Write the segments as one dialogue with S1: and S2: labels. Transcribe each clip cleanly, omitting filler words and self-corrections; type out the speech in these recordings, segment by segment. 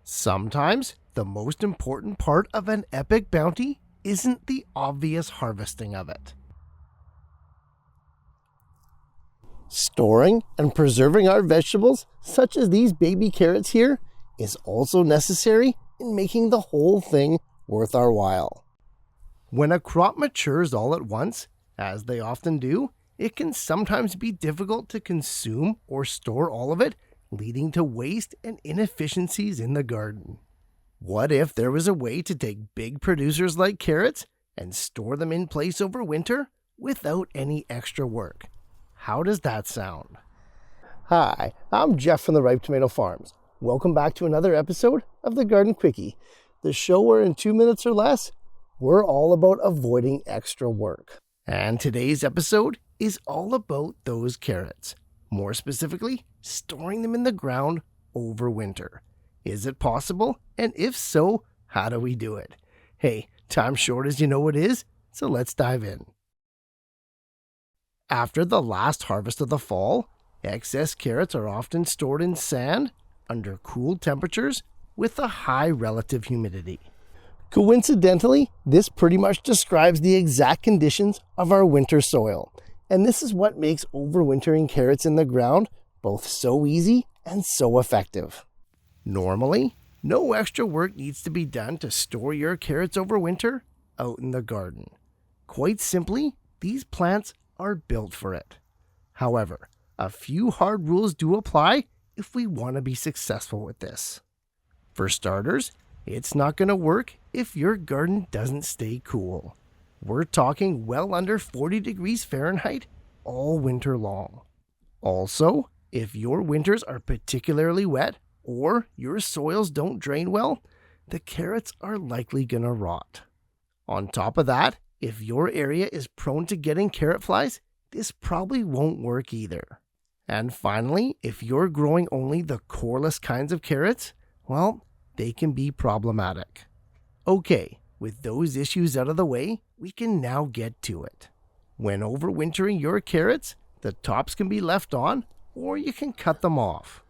S1: Sometimes the most important part of an epic bounty isn't the obvious harvesting of it. Storing and preserving our vegetables, such as these baby carrots here, is also necessary in making the whole thing worth our while. When a crop matures all at once, as they often do, it can sometimes be difficult to consume or store all of it, leading to waste and inefficiencies in the garden. What if there was a way to take big producers like carrots and store them in place over winter without any extra work? How does that sound? Hi, I'm Jeff from the Ripe Tomato Farms. Welcome back to another episode of the Garden Quickie, the show where in 2 minutes or less, we're all about avoiding extra work. And today's episode is all about those carrots. More specifically, storing them in the ground over winter. Is it possible? And if so, how do we do it? Hey, time's short as you know it is, so let's dive in. After the last harvest of the fall, excess carrots are often stored in sand under cool temperatures with a high relative humidity. Coincidentally, this pretty much describes the exact conditions of our winter soil, and this is what makes overwintering carrots in the ground both so easy and so effective. Normally, no extra work needs to be done to store your carrots over winter out in the garden. Quite simply, these plants are built for it. However, a few hard rules do apply if we want to be successful with this. For starters, it's not going to work if your garden doesn't stay cool. We're talking well under 40 degrees Fahrenheit all winter long. Also, if your winters are particularly wet or your soils don't drain well, the carrots are likely going to rot. On top of that, if your area is prone to getting carrot flies, this probably won't work either. And finally, if you're growing only the coreless kinds of carrots, well, they can be problematic. Okay, with those issues out of the way, we can now get to it. When overwintering your carrots, the tops can be left on, or you can cut them off.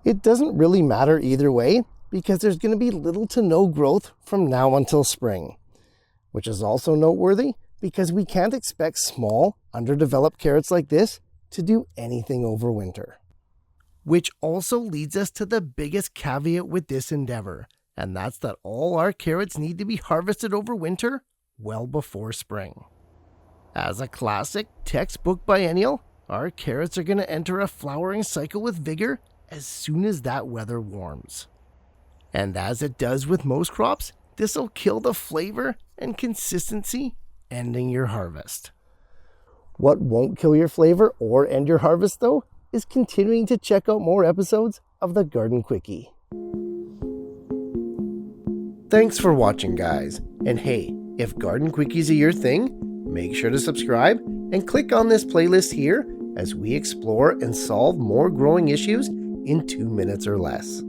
S1: It doesn't really matter either way, because there's going to be little to no growth from now until spring. Which is also noteworthy because we can't expect small, underdeveloped carrots like this to do anything over winter. Which also leads us to the biggest caveat with this endeavor, and that's that all our carrots need to be harvested over winter well before spring. As a classic textbook biennial, our carrots are going to enter a flowering cycle with vigor as soon as that weather warms. And as it does with most crops, this will kill the flavor and consistency, ending your harvest. What won't kill your flavor or end your harvest though, is continuing to check out more episodes of the Garden Quickie. Thanks for watching, guys. And hey, if Garden Quickies are your thing, make sure to subscribe and click on this playlist here as we explore and solve more growing issues in 2 minutes or less.